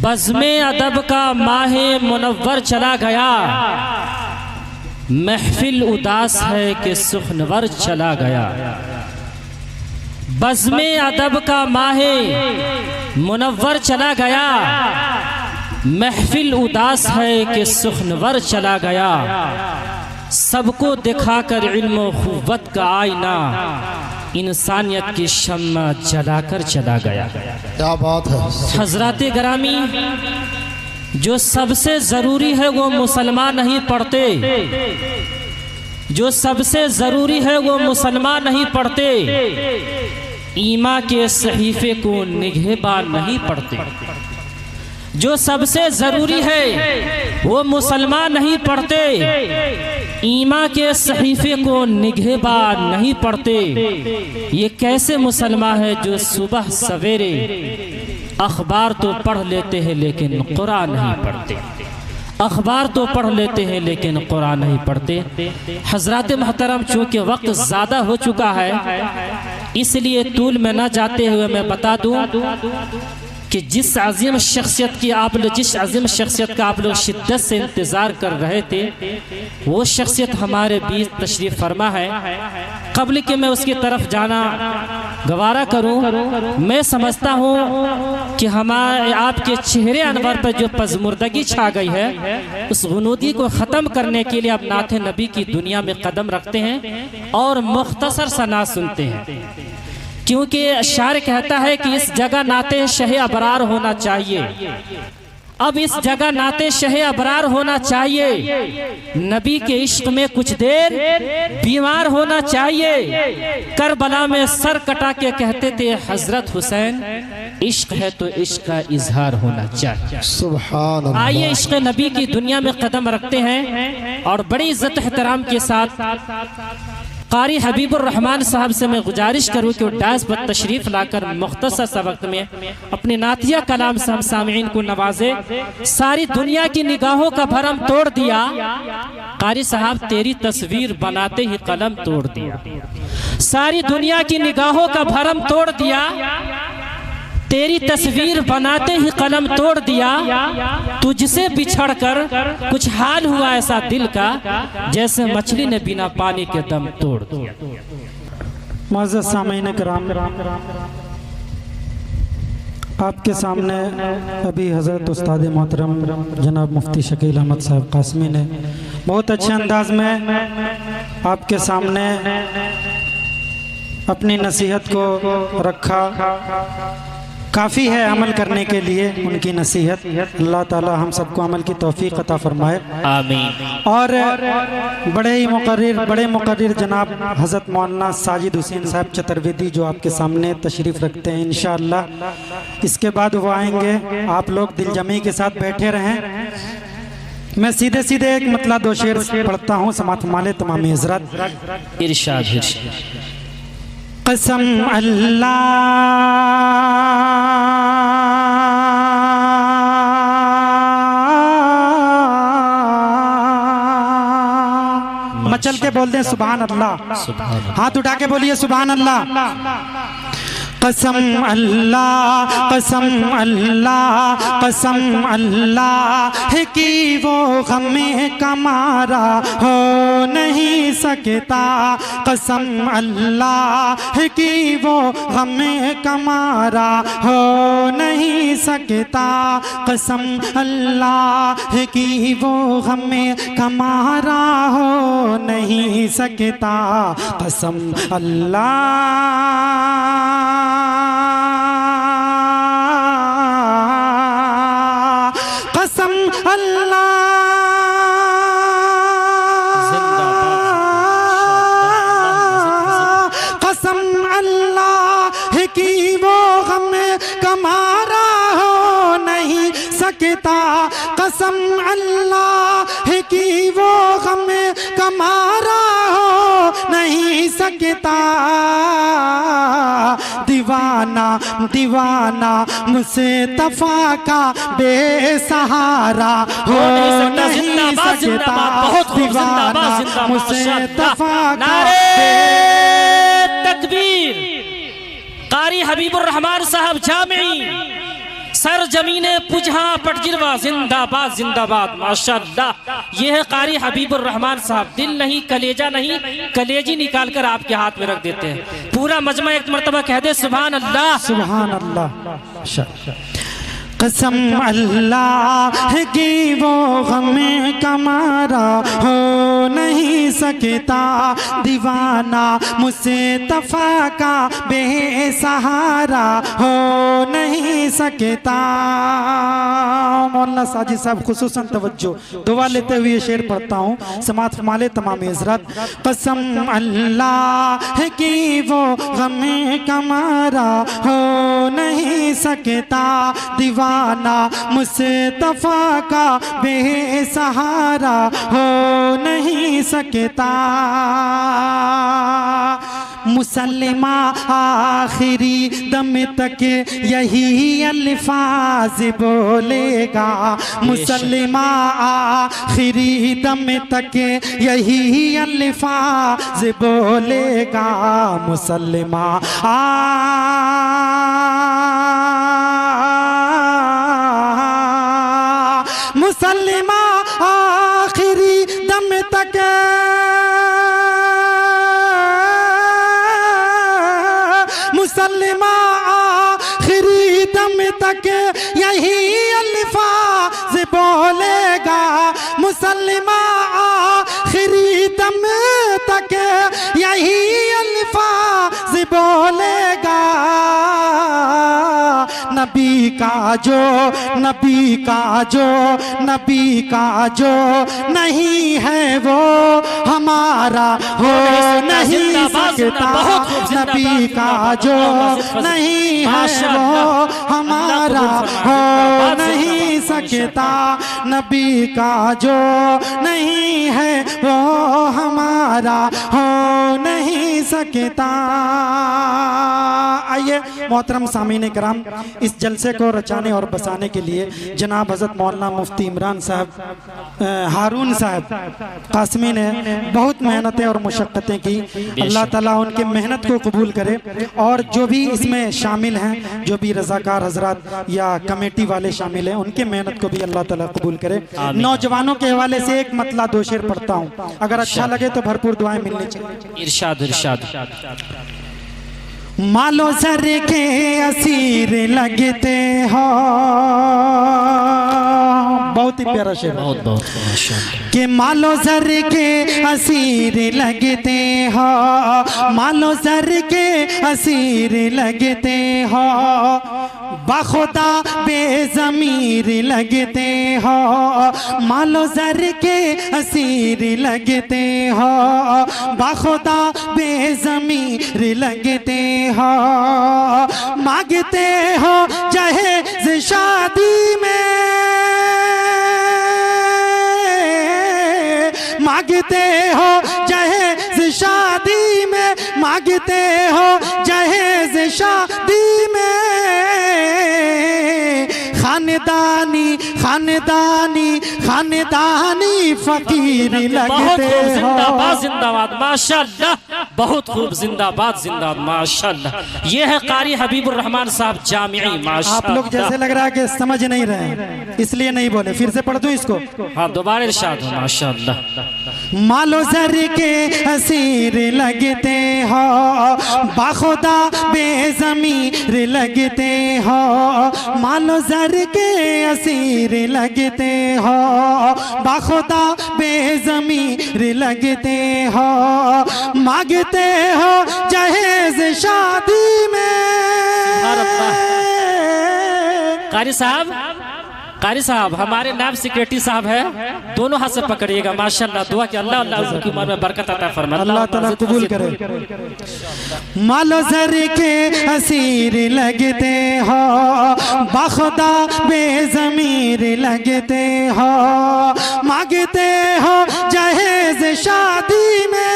बज़्मे अदब का माहे मुनव्वर चला गया, महफिल उदास है कि सुखनवर चला गया। बज़्मे अदब का माहे मुनव्वर चला गया, महफिल उदास है कि सुखनवर चला गया। सबको दिखाकर इल्म क़ुव्वत का आईना, इंसानियत की शम्मा जलाकर चला गया। क्या बात है। हज़रात गिरामी, जो सबसे ज़रूरी है वो मुसलमान नहीं पढ़ते, जो सबसे ज़रूरी है वो मुसलमान नहीं पढ़ते, ईमा के सहीफ़े को निगहबान नहीं पढ़ते। जो सबसे ज़रूरी है वो मुसलमान नहीं पढ़ते, ईमा के सहीफ़े को निगहबान नहीं पढ़ते। ये कैसे मुसलमान है जो सुबह सवेरे अखबार तो पढ़ लेते हैं लेकिन कुरान नहीं पढ़ते, अखबार तो पढ़ लेते हैं लेकिन कुरान नहीं पढ़ते। हज़रात मोहतरम, चूँकि वक्त ज़्यादा हो चुका है इसलिए तूल में न जाते हुए मैं बता दूं कि जिस अजीम शख्सियत की आप लोग जिस अजीम शख्सियत का आप लोग शिद्दत से इंतज़ार कर रहे थे, वो शख्सियत हमारे बीच तशरीफ़ फरमा है। क़ब्ल कि मैं उसकी तरफ जाना गवारा करूं, मैं समझता हूं कि हमारे आपके चेहरे अनवर पर जो पज़मुर्दगी छा गई है, उस गुनूदी को ख़त्म करने के लिए अब नाते नबी की दुनिया में कदम रखते हैं और मुख्तसर सा नात सुनते हैं। क्योंकि शायर कहता है कि इस जगह नाते शहे अबरार होना चाहिए। अब इस जगह नाते शहे अबरार होना चाहिए, नबी के इश्क में कुछ देर बीमार होना चाहिए। करबला में सर कटा के कहते थे हजरत हुसैन, इश्क है तो इश्क का इजहार होना चाहिए। सुभान अल्लाह। आइए इश्क नबी की दुनिया में कदम रखते हैं और बड़ी इज्जत एहतराम के साथ कारी हबीबुर रहमान साहब से मैं गुजारिश करूँ कि वो डायस पर तशरीफ़ लाकर मुख्तसर सा वक्त में अपने नातिया कलाम से हम सामईन को नवाजे। सारी दुनिया की निगाहों का भरम तोड़ दिया, कारी साहब तेरी तस्वीर बनाते ही कलम तोड़ दिया। सारी दुनिया की निगाहों का भरम तोड़ दिया, तेरी तस्वीर बनाते ही कलम तोड़ दिया। तुझसे बिछड़कर कुछ हाल हुआ ऐसा दिल का, जैसे मछली ने बिना पानी के दम तोड़ दिया। मुअज़्ज़ज़ सामीन किराम, आपके सामने अभी हज़रत उस्ताद मोहतरम जनाब मुफ्ती शकील अहमद साहब कासमी ने बहुत अच्छे अंदाज में आपके सामने अपनी नसीहत को रखा। काफ़ी है अमल करने के लिए उनकी नसीहत। अल्लाह ताला हम सबको अमल की तौफीक अता फरमाए, आमीन। और बड़े मुक़र्रिर जनाब हज़रत मौलाना साजिद हुसैन साहब चतुर्वेदी जो आपके सामने तशरीफ़ रखते हैं, इंशाअल्लाह इसके बाद वो आएंगे। आप लोग दिल जमी के साथ बैठे रहें। मैं सीधे सीधे एक मतला दो शेर पढ़ता हूँ, समात माले तमामी हज़रात। इरशाद। कसम अल्लाह मचल के बोल दें सुभान अल्लाह। हाथ उठा के बोलिए सुभान अल्लाह। कसम अल्लाह, कसम अल्लाह, कसम अल्लाह है कि वो गमे कमारा हो नहीं सकता। कसम अल्लाह है कि वो गमे कमारा हो नहीं सकता। कसम अल्लाह है कि वो गमे कमारा हो नहीं सकता। कसम अल्लाह, कसम अल्लाह, कसम अल्लाह है कि वो गम कमारा हो नहीं सकता। कसम अल्लाह है कि वो गम कमारा हो नहीं सकता। दीवाना दीवाना मुस्तफा का बेसहारा हो नहीं सकता। दीवाना मुस्तफा का तकबीर। कारी हबीबुर रहमान साहब जामी सर जमीने पुजहा पटजिरवा जिंदाबाद जिंदाबाद माशाअल्लाह। ये है कारी हबीबुर रहमान साहब। दिल नहीं कलेजा नहीं, कलेजी निकाल कर आपके हाथ में रख देते हैं। पूरा मजमा एक मर्तबा कह दे सुभान अल्लाह सुभान अल्लाह। कसम अल्लाह की वो गम कमारा हो नहीं सकता दीवाना, मुस्तफा का बेसहारा हो नहीं सकता। मौलाना साजिद साहब खुसूसन तवज्जो, दुआ लेते हुए शेर पढ़ता हूँ, समात फरमाले तमाम हज़रात। कसम अल्लाह की वो गम कमारा हो नहीं सकता दीवाना, मुस्तफा का बेसहारा हो नहीं सकता। मुसल्लिमा आखिरी दम तक यही अल्फाज बोलेगा, मुसल्लिमा आखिरी दम तक यही अल्फाज बोलेगा। मुसल्लिमा मुसल्लिमा आखिरी दम तक मुसल्लिमा आखिरी दम तक यही अल्फाज बोलेगा, मुसल्लिमा आखिरी दम तक यही अल्फाज बोलेगा। नबी का जो नबी का जो नबी का जो नहीं है वो हमारा हो नहीं सकता। नबी का जो नहीं है वो हमारा हो नहीं सकता। नबी का जो नहीं है वो हमारा हो नहीं सकता। आइए मोहतरम सामीन कराम, इस जलसे को रचाने और बसाने के लिए जनाब हज़रत मौलाना मुफ्ती इमरान साहब हारून साहब कासमी ने बहुत मेहनतें और मुशक्क़तें की। अल्लाह ताला उनकी मेहनत को कबूल करे, और जो भी इसमें शामिल हैं, जो भी रज़ाकार हजरात या कमेटी वाले शामिल हैं, उनके मेहनत को भी अल्लाह ताला कबूल करे। नौजवानों के हवाले से एक मतला दो शेर पढ़ता हूँ, अगर अच्छा लगे तो भरपूर दुआएं मिलनी चाहिए। इरशाद इरशाद। मालो सर के असीर लगते हो, बहुत ही प्यारा शेर, बहुत बहुत माशाअल्लाह। कि मालो सर के असीर लगते हो, मालो सर के असीर लगते हो, बखुदा बेज़मीर लगते हो। मालो सर के असीर लगते हो, बखुदा बेज़मीर लगते हो। मांगते हो जहेज शादी में, मांगते हो जहेज शादी में, मांगते हो जहेज शादी में। खानदानी खानदानी खानदानी फकीर लगते हो। जिंदाबाद जिंदाबाद माशाअल्लाह, बहुत खूब जिंदाबाद जिंदाबाद माशाअल्लाह। ये है कारी हबीबुर रहमान साहब जामिई माशाअल्लाह। आप लोग जैसे लग रहा है कि समझ नहीं रहे हैं, इसलिए नहीं बोले, फिर से पढ़ दूं इसको। हाँ दोबारा इरशाद हो माशाअल्लाह। मालो सर के असीर लगते हो, बाखुदा बेज़मीर लगते हो। मालो सर के असीर लगते हो, बाखुदा बेज़मीर लगते हो। मांगते हो जहेज शादी में। कारी साहब हमारे नायब सेक्रेटरी साहब है, दोनों हाथ से पकड़िएगा माशाअल्लाह। दुआ कि अल्लाह अल्लाह उनकी उम्र में बरकत अता फरमाए, अल्लाह ताला कबूल करे। मालो सर के असीर लगते हो, बाखुदा बेज़मीर लगते हो। मांगते हो जहेज शादी में,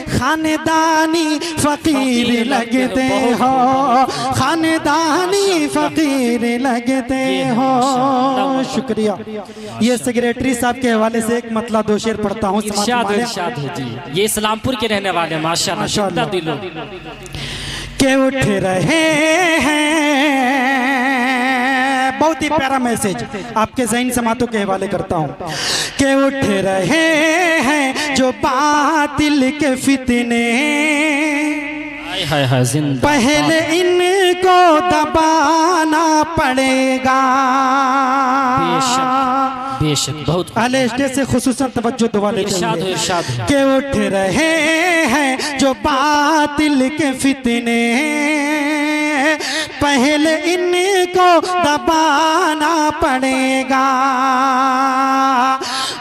खानदानी फकीर लगते हो, खानदानी फकीर लगते हो। शुक्रिया। ये सेक्रेटरी साहब के हवाले से एक मतला दो शेर पढ़ता हूँ। इरशाद इरशाद है जी। ये इस्लामपुर के रहने वाले माशाअल्लाह दिलों। के उठ रहे हैं। बहुत ही प्यारा मैसेज आपके ज़हन समातों के हवाले करता हूँ। के उठ रहे हैं जो बातिल के फितने, हाय हाय जिंदा पहले इनको दबाना पड़ेगा। बेशक बेशक बहुत अहले स्टेज से खुसूसन तवज्जो दुआ लेते इरशाद हो हुए इरशाद हो। के उठ रहे हैं जो बातिल के फितने, पहले इनको दबाना पड़ेगा।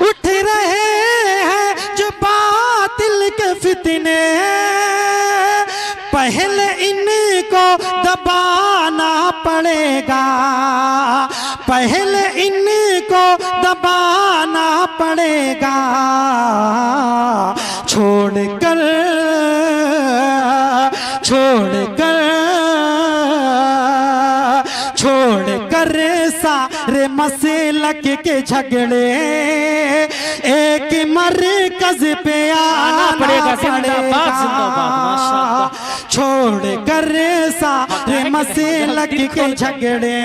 उठ रहे हैं जो बातिल के फितने, पहले इनको दबाना पड़ेगा। पहले इनको दबाना पड़ेगा। छोड़कर सारे मसलक के झगड़े, एक मरकज पे आना पड़ेगा। छोड़कर सारे मसलक के झगड़े,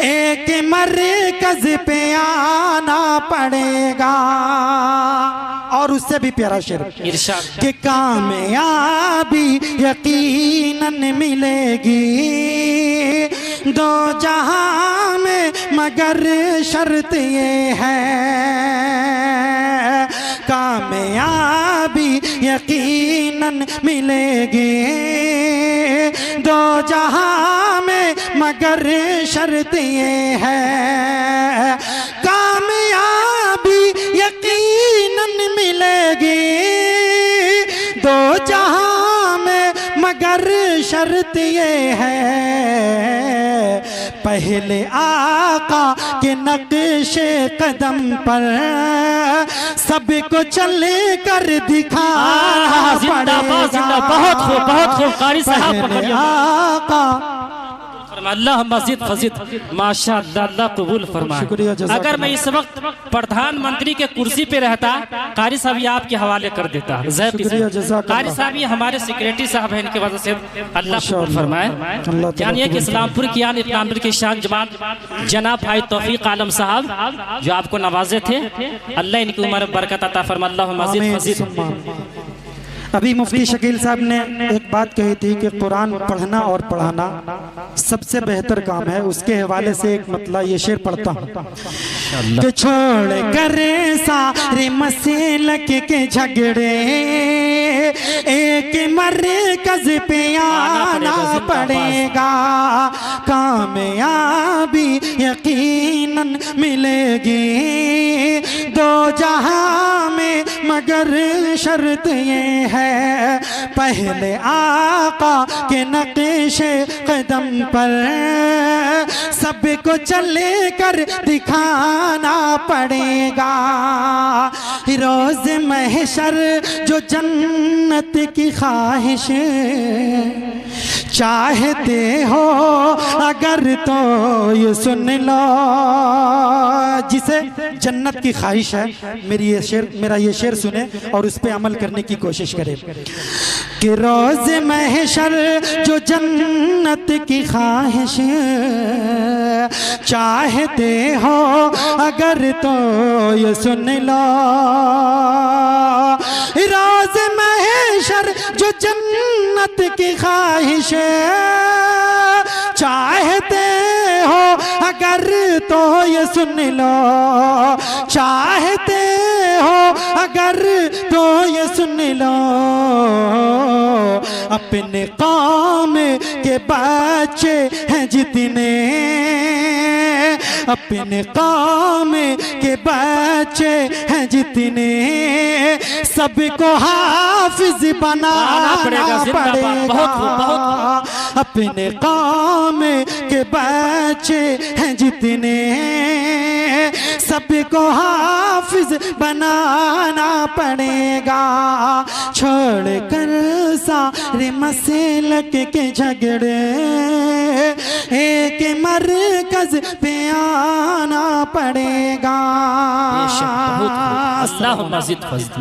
एक मरकज पे आना पड़ेगा। और उससे भी प्यारा शेर इरशाद कि कामयाबी यकीनन मिलेगी दो जहां में, मगर शर्त ये है। कामयाबी यकीनन मिलेगी दो जहां में, मगर शर्त ये है। कामयाबी यकीनन मिलेगी दो जहां में, मगर शर्त ये है। पहले आका के नक्शे कदम पर सबको चल कर दिखाना पड़ेगा। बहुत खूब कारी साहब पहले आका अल्लाह मस्जिद फजीद माशाअल्लाह, अल्लाह कबूल फरमाए। शुक्रिया, जज़ाकल्लाह। अगर मैं इस वक्त प्रधानमंत्री के कुर्सी पे रहता, कारी साहब ये आपके हवाले कर देता। शुक्रिया, जज़ाकल्लाह। कारी साहब ये हमारे सेक्रेटरी साहब हैं, इनकी वजह से अल्लाह कबूल फरमाए। अल्लाह जानिए कि इस्लामपुर की आन इस्लामपुर के शान जमात जनाब भाई तौफीक आलम साहब जो आपको नवाजे थे, अल्लाह इनकी उम्र बरकत अता फरमाए। अल्लाह मस्जिद फजीद। अभी मुफ्ती शकील साहब ने एक बात कही थी कि कुरान पढ़ना और पढ़ाना सबसे बेहतर काम है। उसके हवाले से एक मतलब ये शेर पढ़ता हूँ कि छोड़ कर सारे मसलक के झगड़े, एक मरकज पे आना पड़ेगा। कामयाबी यकीनन मिलेगी दो जहां में, मगर शर्त ये है। पहले आका के नक्शे कदम पर सबको चल कर दिखाना पड़ेगा। रोज महशर जो जन्नत की ख्वाहिश चाहते हो अगर तो ये सुन लो, जिसे जन्नत की ख्वाहिश है मेरा ये शेर सुने और उस पर अमल करने की कोशिश करे कि रोज महशर जो जन्नत की ख्वाहिश चाहते हो अगर तो ये सुन लो। रोज महशर जो जन्नत की ख्वाहिश चाहते हो अगर तो ये सुन लो। चाहते हो अगर तो ये सुन लो। अपने कौम के बच्चे हैं जितने, अपने कौम के बच्चे हैं जितने, सबको हाफिज बनाना पड़ेगा। अपने कौम के बच्चे हैं जितने, सबको हाफिज बनाना पड़ेगा। छोड़ कर सारे मसलक के झगड़े, एक मरकज पे आना पड़ेगा। अल्लाह मस्जिद फजीद।